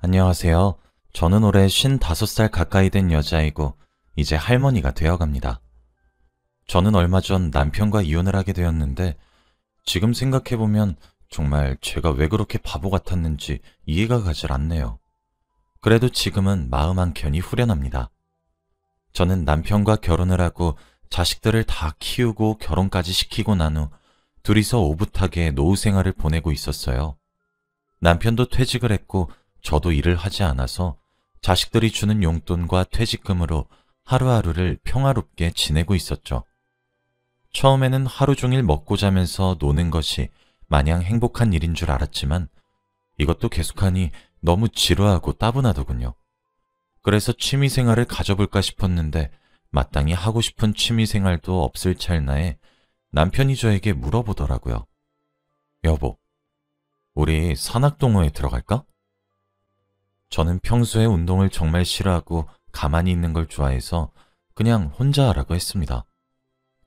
안녕하세요. 저는 올해 55살 가까이 된 여자이고 이제 할머니가 되어갑니다. 저는 얼마 전 남편과 이혼을 하게 되었는데 지금 생각해보면 정말 제가 왜 그렇게 바보 같았는지 이해가 가질 않네요. 그래도 지금은 마음 한켠이 후련합니다. 저는 남편과 결혼을 하고 자식들을 다 키우고 결혼까지 시키고 난 후 둘이서 오붓하게 노후 생활을 보내고 있었어요. 남편도 퇴직을 했고 저도 일을 하지 않아서 자식들이 주는 용돈과 퇴직금으로 하루하루를 평화롭게 지내고 있었죠. 처음에는 하루 종일 먹고 자면서 노는 것이 마냥 행복한 일인 줄 알았지만 이것도 계속하니 너무 지루하고 따분하더군요. 그래서 취미생활을 가져볼까 싶었는데 마땅히 하고 싶은 취미생활도 없을 찰나에 남편이 저에게 물어보더라고요. 여보, 우리 산악동호회 들어갈까? 저는 평소에 운동을 정말 싫어하고 가만히 있는 걸 좋아해서 그냥 혼자 하라고 했습니다.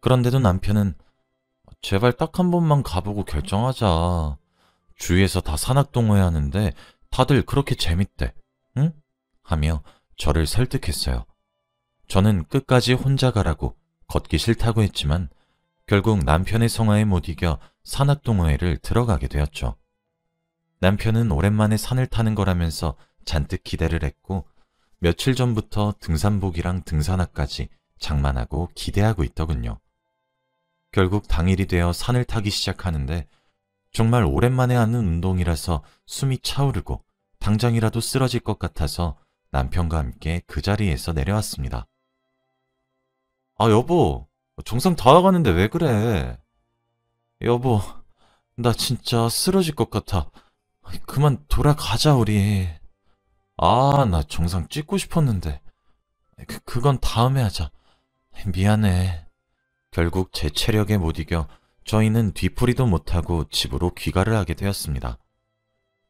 그런데도 남편은 제발 딱 한 번만 가보고 결정하자. 주위에서 다 산악동호회 하는데 다들 그렇게 재밌대. 응? 하며 저를 설득했어요. 저는 끝까지 혼자 가라고 걷기 싫다고 했지만 결국 남편의 성화에 못 이겨 산악동호회를 들어가게 되었죠. 남편은 오랜만에 산을 타는 거라면서 잔뜩 기대를 했고 며칠 전부터 등산복이랑 등산화까지 장만하고 기대하고 있더군요. 결국 당일이 되어 산을 타기 시작하는데 정말 오랜만에 하는 운동이라서 숨이 차오르고 당장이라도 쓰러질 것 같아서 남편과 함께 그 자리에서 내려왔습니다. 아, 여보, 정상 다 와가는데 왜 그래? 여보, 나 진짜 쓰러질 것 같아. 그만 돌아가자, 우리. 아, 나 정상 찍고 싶었는데. 그건 다음에 하자. 미안해. 결국 제 체력에 못 이겨 저희는 뒤풀이도 못하고 집으로 귀가를 하게 되었습니다.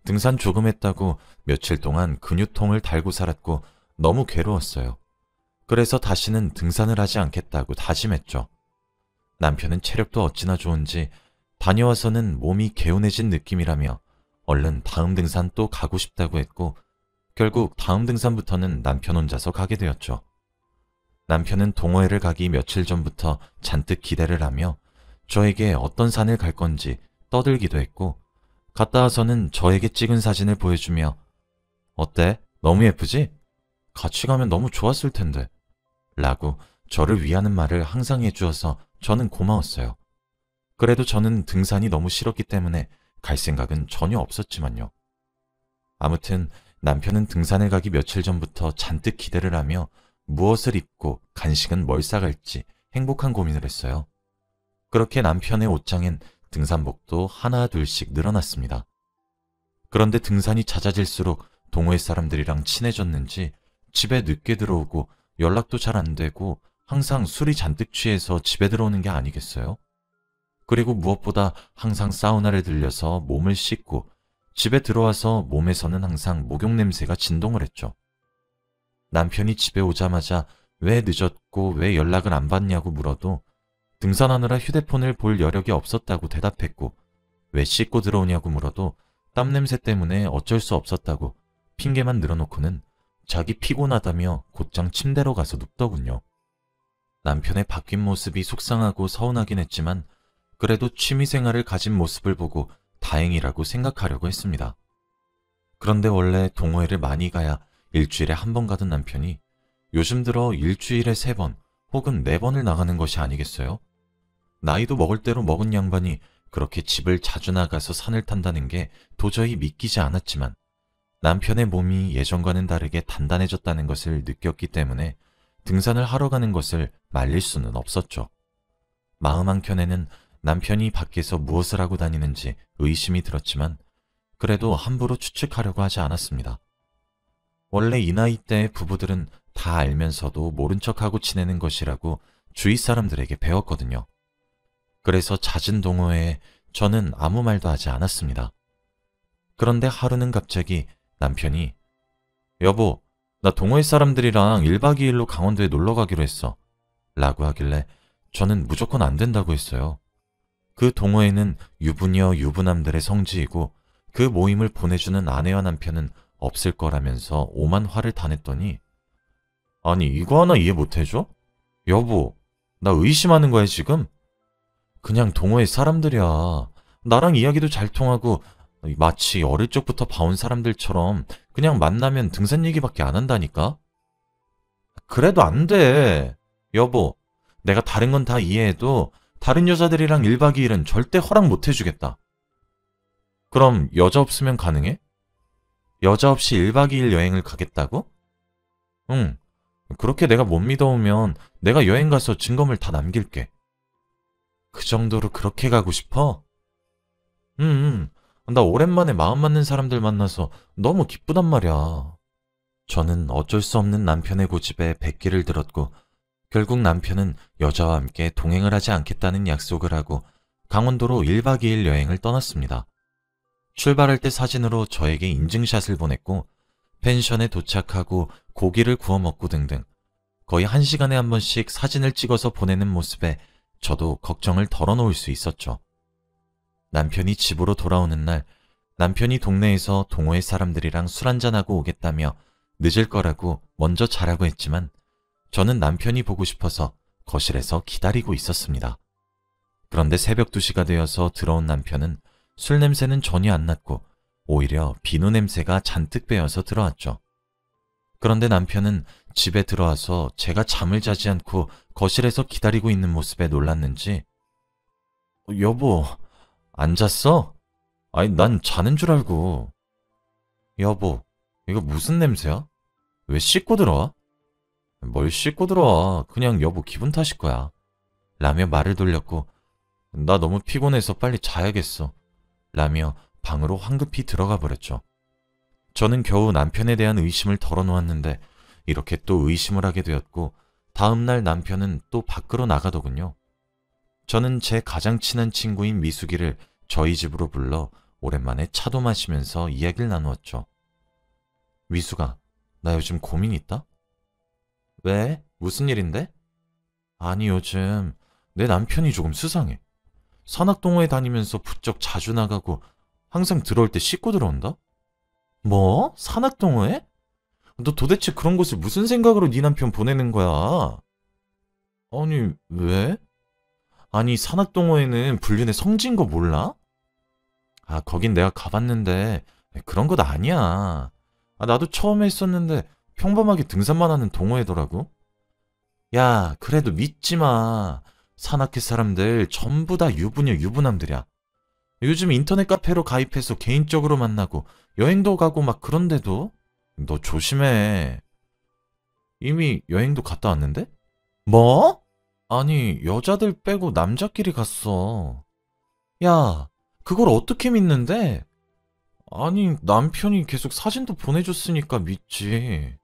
등산 조금 했다고 며칠 동안 근육통을 달고 살았고 너무 괴로웠어요. 그래서 다시는 등산을 하지 않겠다고 다짐했죠. 남편은 체력도 어찌나 좋은지 다녀와서는 몸이 개운해진 느낌이라며 얼른 다음 등산 또 가고 싶다고 했고 결국 다음 등산부터는 남편 혼자서 가게 되었죠. 남편은 동호회를 가기 며칠 전부터 잔뜩 기대를 하며 저에게 어떤 산을 갈 건지 떠들기도 했고 갔다 와서는 저에게 찍은 사진을 보여주며 어때? 너무 예쁘지? 같이 가면 너무 좋았을 텐데 라고 저를 위하는 말을 항상 해주어서 저는 고마웠어요. 그래도 저는 등산이 너무 싫었기 때문에 갈 생각은 전혀 없었지만요. 아무튼 남편은 등산을 가기 며칠 전부터 잔뜩 기대를 하며 무엇을 입고 간식은 뭘 싸갈지 행복한 고민을 했어요. 그렇게 남편의 옷장엔 등산복도 하나 둘씩 늘어났습니다. 그런데 등산이 잦아질수록 동호회 사람들이랑 친해졌는지 집에 늦게 들어오고 연락도 잘 안 되고 항상 술이 잔뜩 취해서 집에 들어오는 게 아니겠어요? 그리고 무엇보다 항상 사우나를 들려서 몸을 씻고 집에 들어와서 몸에서는 항상 목욕 냄새가 진동을 했죠. 남편이 집에 오자마자 왜 늦었고 왜 연락을 안 받냐고 물어도 등산하느라 휴대폰을 볼 여력이 없었다고 대답했고 왜 씻고 들어오냐고 물어도 땀 냄새 때문에 어쩔 수 없었다고 핑계만 늘어놓고는 자기 피곤하다며 곧장 침대로 가서 눕더군요. 남편의 바뀐 모습이 속상하고 서운하긴 했지만 그래도 취미생활을 가진 모습을 보고 다행이라고 생각하려고 했습니다. 그런데 원래 동호회를 많이 가야 일주일에 한 번 가던 남편이 요즘 들어 일주일에 3번 혹은 4번을 나가는 것이 아니겠어요? 나이도 먹을 대로 먹은 양반이 그렇게 집을 자주 나가서 산을 탄다는 게 도저히 믿기지 않았지만 남편의 몸이 예전과는 다르게 단단해졌다는 것을 느꼈기 때문에 등산을 하러 가는 것을 말릴 수는 없었죠. 마음 한켠에는 남편이 밖에서 무엇을 하고 다니는지 의심이 들었지만 그래도 함부로 추측하려고 하지 않았습니다. 원래 이 나이 때의 부부들은 다 알면서도 모른 척하고 지내는 것이라고 주위 사람들에게 배웠거든요. 그래서 잦은 동호회에 저는 아무 말도 하지 않았습니다. 그런데 하루는 갑자기 남편이 여보, 나 동호회 사람들이랑 1박 2일로 강원도에 놀러 가기로 했어 라고 하길래 저는 무조건 안 된다고 했어요. 그 동호회는 유부녀 유부남들의 성지이고 그 모임을 보내주는 아내와 남편은 없을 거라면서 오만 화를 다 냈더니 아니 이거 하나 이해 못 해줘? 여보, 나 의심하는 거야 지금? 그냥 동호회 사람들이야. 나랑 이야기도 잘 통하고 마치 어릴 적부터 봐온 사람들처럼 그냥 만나면 등산 얘기밖에 안 한다니까? 그래도 안 돼. 여보, 내가 다른 건 다 이해해도 다른 여자들이랑 1박 2일은 절대 허락 못 해주겠다. 그럼 여자 없으면 가능해? 여자 없이 1박 2일 여행을 가겠다고? 응. 그렇게 내가 못 믿어오면 내가 여행 가서 증거물 다 남길게. 그 정도로 그렇게 가고 싶어? 응. 나 오랜만에 마음 맞는 사람들 만나서 너무 기쁘단 말이야. 저는 어쩔 수 없는 남편의 고집에 백기를 들었고 결국 남편은 여자와 함께 동행을 하지 않겠다는 약속을 하고 강원도로 1박 2일 여행을 떠났습니다. 출발할 때 사진으로 저에게 인증샷을 보냈고 펜션에 도착하고 고기를 구워 먹고 등등 거의 1시간에 한 번씩 사진을 찍어서 보내는 모습에 저도 걱정을 덜어놓을 수 있었죠. 남편이 집으로 돌아오는 날 남편이 동네에서 동호회 사람들이랑 술 한잔하고 오겠다며 늦을 거라고 먼저 자라고 했지만 저는 남편이 보고 싶어서 거실에서 기다리고 있었습니다. 그런데 새벽 2시가 되어서 들어온 남편은 술 냄새는 전혀 안 났고 오히려 비누 냄새가 잔뜩 배어서 들어왔죠. 그런데 남편은 집에 들어와서 제가 잠을 자지 않고 거실에서 기다리고 있는 모습에 놀랐는지 여보, 안 잤어? 아니, 난 자는 줄 알고. 여보, 이거 무슨 냄새야? 왜 씻고 들어와? 뭘 씻고 들어와. 그냥 여보 기분 탓일 거야. 라며 말을 돌렸고 나 너무 피곤해서 빨리 자야겠어. 라며 방으로 황급히 들어가 버렸죠. 저는 겨우 남편에 대한 의심을 덜어놓았는데 이렇게 또 의심을 하게 되었고 다음날 남편은 또 밖으로 나가더군요. 저는 제 가장 친한 친구인 미숙이를 저희 집으로 불러 오랜만에 차도 마시면서 이야기를 나누었죠. 미숙아, 나 요즘 고민 있다? 왜? 무슨 일인데? 아니 요즘 내 남편이 조금 수상해. 산악동호회 다니면서 부쩍 자주 나가고 항상 들어올 때 씻고 들어온다? 뭐? 산악동호회? 너 도대체 그런 곳을 무슨 생각으로 네 남편 보내는 거야? 아니 왜? 아니 산악동호회는 불륜의 성지인 거 몰라? 아 거긴 내가 가봤는데 그런 것 아니야. 아, 나도 처음에 했었는데 평범하게 등산만 하는 동호회더라고. 야 그래도 믿지 마. 산악회 사람들 전부 다 유부녀 유부남들이야. 요즘 인터넷 카페로 가입해서 개인적으로 만나고 여행도 가고 막 그런데도 너 조심해. 이미 여행도 갔다 왔는데? 뭐? 아니 여자들 빼고 남자끼리 갔어. 야 그걸 어떻게 믿는데? 아니 남편이 계속 사진도 보내줬으니까 믿지.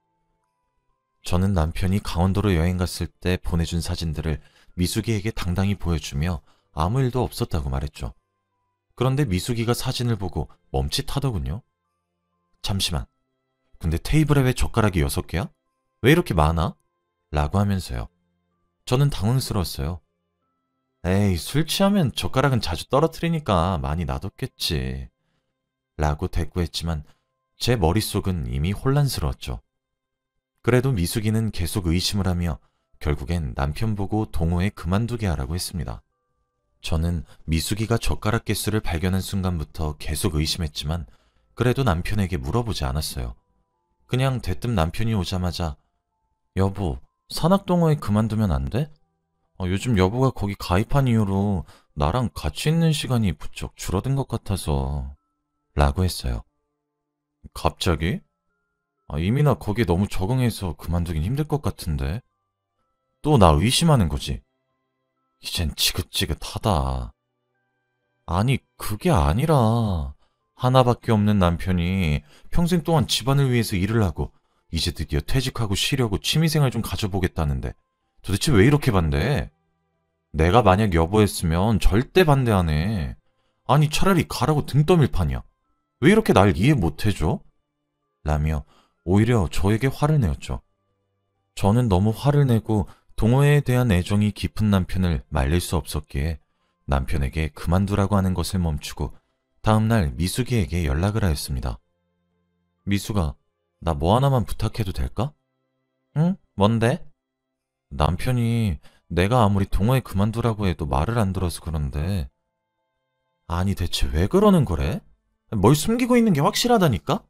저는 남편이 강원도로 여행 갔을 때 보내준 사진들을 미숙이에게 당당히 보여주며 아무 일도 없었다고 말했죠. 그런데 미숙이가 사진을 보고 멈칫하더군요. 잠시만. 근데 테이블에 왜 젓가락이 6개야? 왜 이렇게 많아? 라고 하면서요. 저는 당황스러웠어요. 에이, 술 취하면 젓가락은 자주 떨어뜨리니까 많이 놔뒀겠지. 라고 대꾸했지만 제 머릿속은 이미 혼란스러웠죠. 그래도 미숙이는 계속 의심을 하며 결국엔 남편 보고 동호회 그만두게 하라고 했습니다. 저는 미숙이가 젓가락 개수를 발견한 순간부터 계속 의심했지만 그래도 남편에게 물어보지 않았어요. 그냥 대뜸 남편이 오자마자 여보, 산악동호회 그만두면 안 돼? 요즘 여보가 거기 가입한 이후로 나랑 같이 있는 시간이 부쩍 줄어든 것 같아서 라고 했어요. 갑자기? 이미 나 거기에 너무 적응해서 그만두긴 힘들 것 같은데 또 나 의심하는 거지? 이젠 지긋지긋하다. 아니 그게 아니라 하나밖에 없는 남편이 평생 동안 집안을 위해서 일을 하고 이제 드디어 퇴직하고 쉬려고 취미생활 좀 가져보겠다는데 도대체 왜 이렇게 반대해? 내가 만약 여보였으면 절대 반대 안 해. 아니 차라리 가라고 등 떠밀 판이야. 왜 이렇게 날 이해 못 해줘? 라며 오히려 저에게 화를 내었죠. 저는 너무 화를 내고 동호회에 대한 애정이 깊은 남편을 말릴 수 없었기에 남편에게 그만두라고 하는 것을 멈추고 다음날 미숙이에게 연락을 하였습니다. 미수가, 나 뭐 하나만 부탁해도 될까? 응? 뭔데? 남편이 내가 아무리 동호회 그만두라고 해도 말을 안 들어서 그런데. 아니, 대체 왜 그러는 거래? 뭘 숨기고 있는 게 확실하다니까?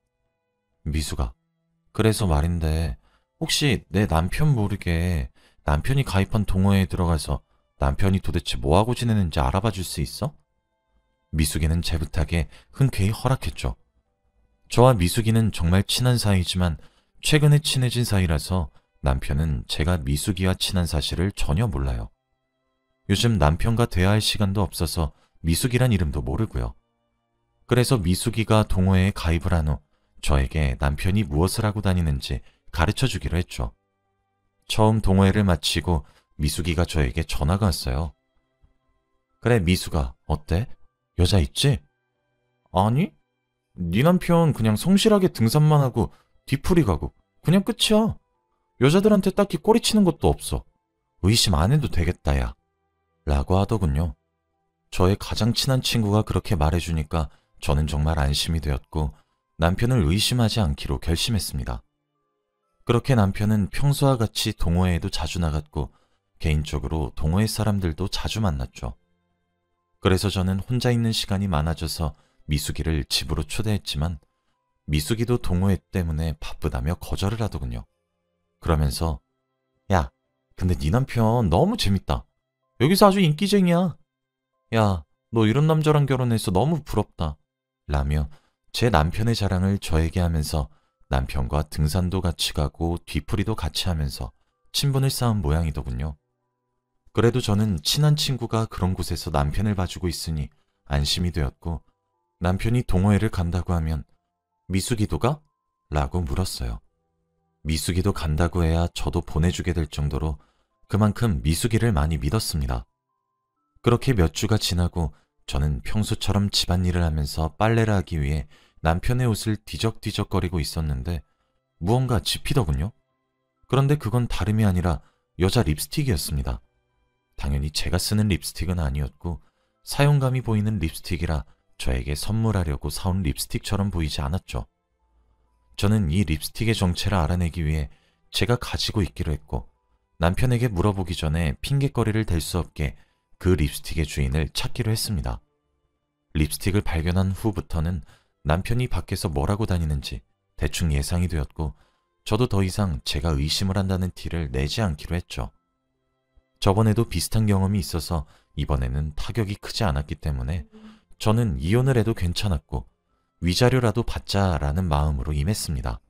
미수가, 그래서 말인데, 혹시 내 남편 모르게 남편이 가입한 동호회에 들어가서 남편이 도대체 뭐하고 지내는지 알아봐 줄 수 있어? 미숙이는 제 부탁에 흔쾌히 허락했죠. 저와 미숙이는 정말 친한 사이지만 최근에 친해진 사이라서 남편은 제가 미숙이와 친한 사실을 전혀 몰라요. 요즘 남편과 대화할 시간도 없어서 미숙이란 이름도 모르고요. 그래서 미숙이가 동호회에 가입을 한 후 저에게 남편이 무엇을 하고 다니는지 가르쳐 주기로 했죠. 처음 동호회를 마치고 미숙이가 저에게 전화가 왔어요. 그래, 미숙아, 어때? 여자 있지? 아니? 네 남편 그냥 성실하게 등산만 하고 뒤풀이 가고 그냥 끝이야. 여자들한테 딱히 꼬리치는 것도 없어. 의심 안 해도 되겠다, 야. 라고 하더군요. 저의 가장 친한 친구가 그렇게 말해주니까 저는 정말 안심이 되었고 남편을 의심하지 않기로 결심했습니다. 그렇게 남편은 평소와 같이 동호회에도 자주 나갔고 개인적으로 동호회 사람들도 자주 만났죠. 그래서 저는 혼자 있는 시간이 많아져서 미숙이를 집으로 초대했지만 미숙이도 동호회 때문에 바쁘다며 거절을 하더군요. 그러면서 야, 근데 네 남편 너무 재밌다. 여기서 아주 인기쟁이야. 야, 너 이런 남자랑 결혼해서 너무 부럽다. 라며 제 남편의 자랑을 저에게 하면서 남편과 등산도 같이 가고 뒤풀이도 같이 하면서 친분을 쌓은 모양이더군요. 그래도 저는 친한 친구가 그런 곳에서 남편을 봐주고 있으니 안심이 되었고 남편이 동호회를 간다고 하면 미숙이도 가? 라고 물었어요. 미숙이도 간다고 해야 저도 보내주게 될 정도로 그만큼 미숙이를 많이 믿었습니다. 그렇게 몇 주가 지나고 저는 평소처럼 집안일을 하면서 빨래를 하기 위해 남편의 옷을 뒤적뒤적거리고 있었는데 무언가 집히더군요. 그런데 그건 다름이 아니라 여자 립스틱이었습니다. 당연히 제가 쓰는 립스틱은 아니었고 사용감이 보이는 립스틱이라 저에게 선물하려고 사온 립스틱처럼 보이지 않았죠. 저는 이 립스틱의 정체를 알아내기 위해 제가 가지고 있기로 했고 남편에게 물어보기 전에 핑곗거리를 댈 수 없게 그 립스틱의 주인을 찾기로 했습니다. 립스틱을 발견한 후부터는 남편이 밖에서 뭘 하고 다니는지 대충 예상이 되었고 저도 더 이상 제가 의심을 한다는 티를 내지 않기로 했죠. 저번에도 비슷한 경험이 있어서 이번에는 타격이 크지 않았기 때문에 저는 이혼을 해도 괜찮았고 위자료라도 받자라는 마음으로 임했습니다.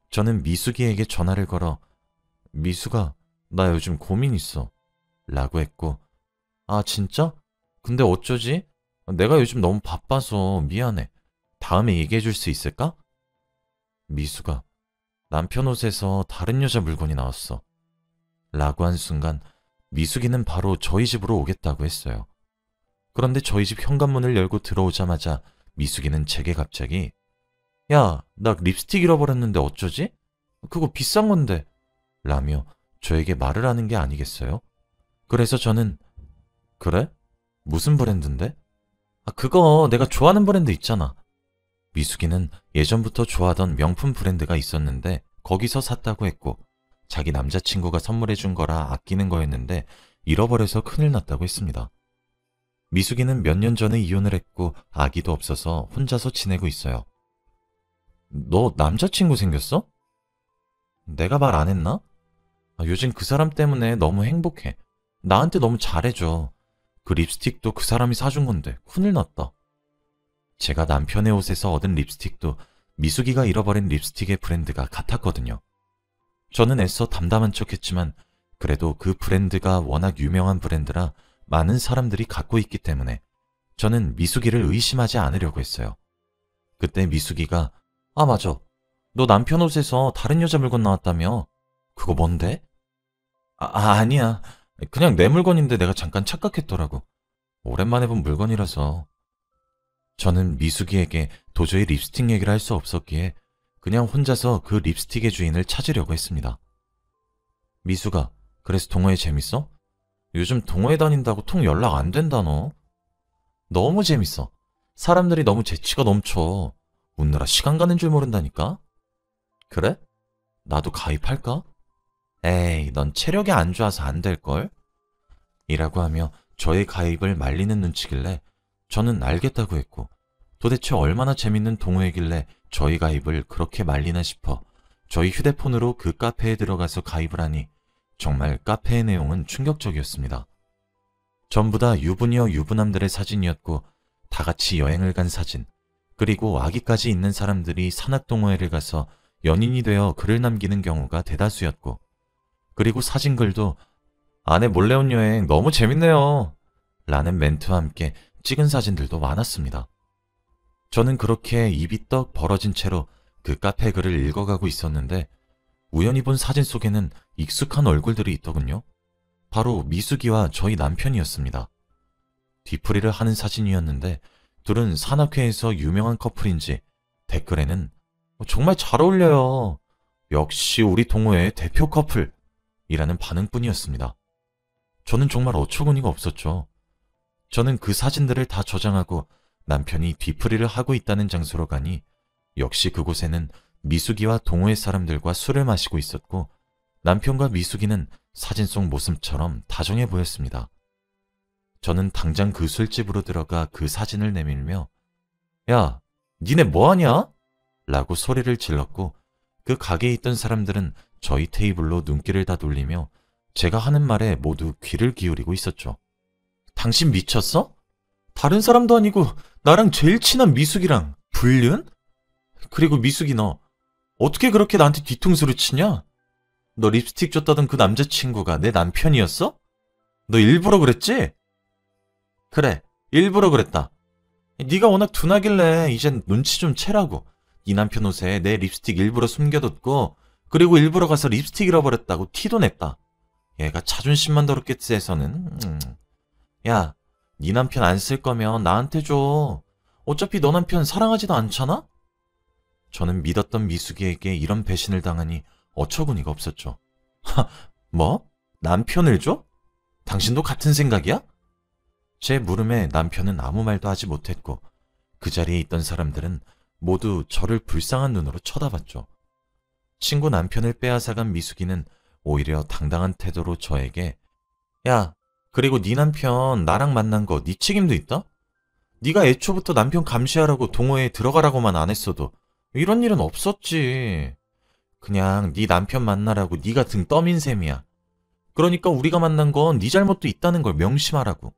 저는 미숙이에게 전화를 걸어 미숙아, 나 요즘 고민 있어 라고 했고 아 진짜? 근데 어쩌지? 내가 요즘 너무 바빠서 미안해. 다음에 얘기해 줄 수 있을까? 미숙아, 남편 옷에서 다른 여자 물건이 나왔어 라고 한 순간 미숙이는 바로 저희 집으로 오겠다고 했어요. 그런데 저희 집 현관문을 열고 들어오자마자 미숙이는 제게 갑자기 야, 나 립스틱 잃어버렸는데 어쩌지? 그거 비싼 건데 라며 저에게 말을 하는 게 아니겠어요? 그래서 저는 그래? 무슨 브랜드인데? 아, 그거 내가 좋아하는 브랜드 있잖아. 미숙이는 예전부터 좋아하던 명품 브랜드가 있었는데 거기서 샀다고 했고 자기 남자친구가 선물해 준 거라 아끼는 거였는데 잃어버려서 큰일 났다고 했습니다. 미숙이는 몇 년 전에 이혼을 했고 아기도 없어서 혼자서 지내고 있어요. 너 남자친구 생겼어? 내가 말 안 했나? 아, 요즘 그 사람 때문에 너무 행복해. 나한테 너무 잘해줘. 그 립스틱도 그 사람이 사준 건데 큰일 났다. 제가 남편의 옷에서 얻은 립스틱도 미숙이가 잃어버린 립스틱의 브랜드가 같았거든요. 저는 애써 담담한 척했지만 그래도 그 브랜드가 워낙 유명한 브랜드라 많은 사람들이 갖고 있기 때문에 저는 미숙이를 의심하지 않으려고 했어요. 그때 미숙이가 아 맞아. 너 남편 옷에서 다른 여자 물건 나왔다며? 그거 뭔데? 아니야. 그냥 내 물건인데 내가 잠깐 착각했더라고. 오랜만에 본 물건이라서. 저는 미숙이에게 도저히 립스틱 얘기를 할 수 없었기에 그냥 혼자서 그 립스틱의 주인을 찾으려고 했습니다. 미숙아, 그래서 동호회 재밌어? 요즘 동호회 다닌다고 통 연락 안 된다 너. 너무 재밌어. 사람들이 너무 재치가 넘쳐. 웃느라 시간 가는 줄 모른다니까? 그래? 나도 가입할까? 에이, 넌 체력이 안 좋아서 안 될걸? 이라고 하며 저의 가입을 말리는 눈치길래 저는 알겠다고 했고, 도대체 얼마나 재밌는 동호회길래 저희 가입을 그렇게 말리나 싶어 저희 휴대폰으로 그 카페에 들어가서 가입을 하니 정말 카페의 내용은 충격적이었습니다. 전부 다 유부녀 유부남들의 사진이었고, 다 같이 여행을 간 사진, 그리고 아기까지 있는 사람들이 산악동호회를 가서 연인이 되어 글을 남기는 경우가 대다수였고, 그리고 사진글도 아내 몰래 온 여행 너무 재밌네요 라는 멘트와 함께 찍은 사진들도 많았습니다. 저는 그렇게 입이 떡 벌어진 채로 그 카페 글을 읽어가고 있었는데 우연히 본 사진 속에는 익숙한 얼굴들이 있더군요. 바로 미숙이와 저희 남편이었습니다. 뒤풀이를 하는 사진이었는데 둘은 산악회에서 유명한 커플인지 댓글에는 정말 잘 어울려요. 역시 우리 동호회의 대표 커플 이라는 반응뿐이었습니다. 저는 정말 어처구니가 없었죠. 저는 그 사진들을 다 저장하고 남편이 뒤풀이를 하고 있다는 장소로 가니 역시 그곳에는 미숙이와 동호회 사람들과 술을 마시고 있었고 남편과 미숙이는 사진 속 모습처럼 다정해 보였습니다. 저는 당장 그 술집으로 들어가 그 사진을 내밀며 야, 니네 뭐하냐? 라고 소리를 질렀고 그 가게에 있던 사람들은 저희 테이블로 눈길을 다 돌리며 제가 하는 말에 모두 귀를 기울이고 있었죠. 당신 미쳤어? 다른 사람도 아니고 나랑 제일 친한 미숙이랑 불륜? 그리고 미숙이 너 어떻게 그렇게 나한테 뒤통수를 치냐? 너 립스틱 줬다던 그 남자친구가 내 남편이었어? 너 일부러 그랬지? 그래, 일부러 그랬다. 네가 워낙 둔하길래 이젠 눈치 좀 채라고. 네 남편 옷에 내 립스틱 일부러 숨겨뒀고 그리고 일부러 가서 립스틱 잃어버렸다고 티도 냈다. 얘가 자존심만 더럽겠지 해서는 야, 네 남편 안 쓸 거면 나한테 줘. 어차피 너 남편 사랑하지도 않잖아? 저는 믿었던 미숙이에게 이런 배신을 당하니 어처구니가 없었죠. 하, 뭐? 남편을 줘? 당신도 같은 생각이야? 제 물음에 남편은 아무 말도 하지 못했고 그 자리에 있던 사람들은 모두 저를 불쌍한 눈으로 쳐다봤죠. 친구 남편을 빼앗아간 미숙이는 오히려 당당한 태도로 저에게 야, 그리고 네 남편 나랑 만난 거 네 책임도 있다? 네가 애초부터 남편 감시하라고 동호회에 들어가라고만 안 했어도 이런 일은 없었지. 그냥 네 남편 만나라고 네가 등 떠민 셈이야. 그러니까 우리가 만난 건 네 잘못도 있다는 걸 명심하라고.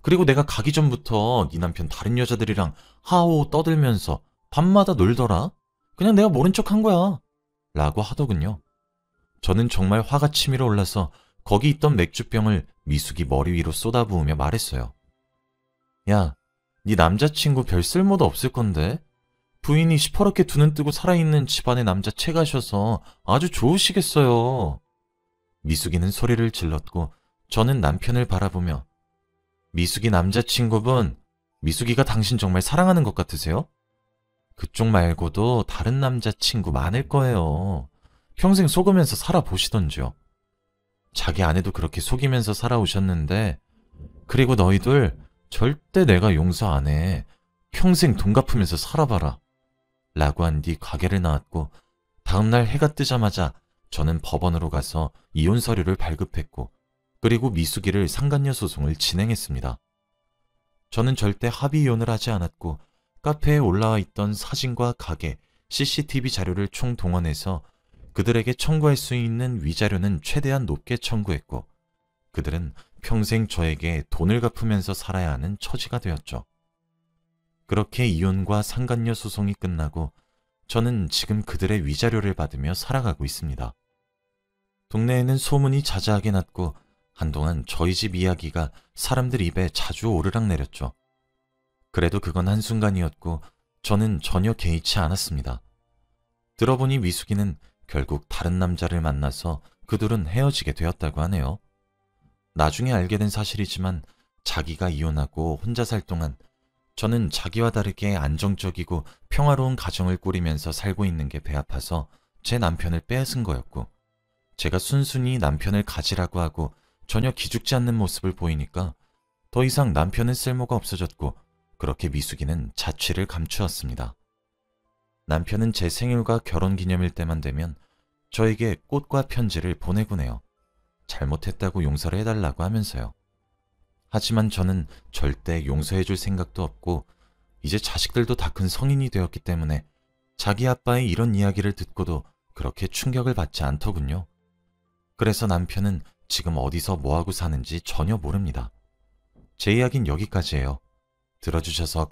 그리고 내가 가기 전부터 네 남편 다른 여자들이랑 하오 떠들면서 밤마다 놀더라. 그냥 내가 모른 척 한 거야. 라고 하더군요. 저는 정말 화가 치밀어 올라서 거기 있던 맥주병을 미숙이 머리 위로 쏟아부으며 말했어요. 야, 네 남자친구 별 쓸모도 없을 건데? 부인이 시퍼렇게 두 눈 뜨고 살아있는 집안의 남자 채가셔서 아주 좋으시겠어요. 미숙이는 소리를 질렀고 저는 남편을 바라보며 미숙이 남자친구분, 미숙이가 당신 정말 사랑하는 것 같으세요? 그쪽 말고도 다른 남자친구 많을 거예요. 평생 속으면서 살아보시던지요. 자기 아내도 그렇게 속이면서 살아오셨는데 그리고 너희들 절대 내가 용서 안 해. 평생 돈 갚으면서 살아봐라. 라고 한 뒤 가게를 나왔고 다음날 해가 뜨자마자 저는 법원으로 가서 이혼 서류를 발급했고 그리고 미숙이를 상간녀 소송을 진행했습니다. 저는 절대 합의 이혼을 하지 않았고 카페에 올라와 있던 사진과 가게, CCTV 자료를 총동원해서 그들에게 청구할 수 있는 위자료는 최대한 높게 청구했고 그들은 평생 저에게 돈을 갚으면서 살아야 하는 처지가 되었죠. 그렇게 이혼과 상간녀 소송이 끝나고 저는 지금 그들의 위자료를 받으며 살아가고 있습니다. 동네에는 소문이 자자하게 났고 한동안 저희 집 이야기가 사람들 입에 자주 오르락내렸죠. 그래도 그건 한순간이었고 저는 전혀 개의치 않았습니다. 들어보니 미숙이는 결국 다른 남자를 만나서 그둘은 헤어지게 되었다고 하네요. 나중에 알게 된 사실이지만 자기가 이혼하고 혼자 살 동안 저는 자기와 다르게 안정적이고 평화로운 가정을 꾸리면서 살고 있는 게 배 아파서 제 남편을 빼앗은 거였고 제가 순순히 남편을 가지라고 하고 전혀 기죽지 않는 모습을 보이니까 더 이상 남편은 쓸모가 없어졌고 그렇게 미숙이는 자취를 감추었습니다. 남편은 제 생일과 결혼기념일 때만 되면 저에게 꽃과 편지를 보내곤 해요. 잘못했다고 용서를 해달라고 하면서요. 하지만 저는 절대 용서해줄 생각도 없고 이제 자식들도 다 큰 성인이 되었기 때문에 자기 아빠의 이런 이야기를 듣고도 그렇게 충격을 받지 않더군요. 그래서 남편은 지금 어디서 뭐하고 사는지 전혀 모릅니다. 제 이야기는 여기까지예요. 들어주셔서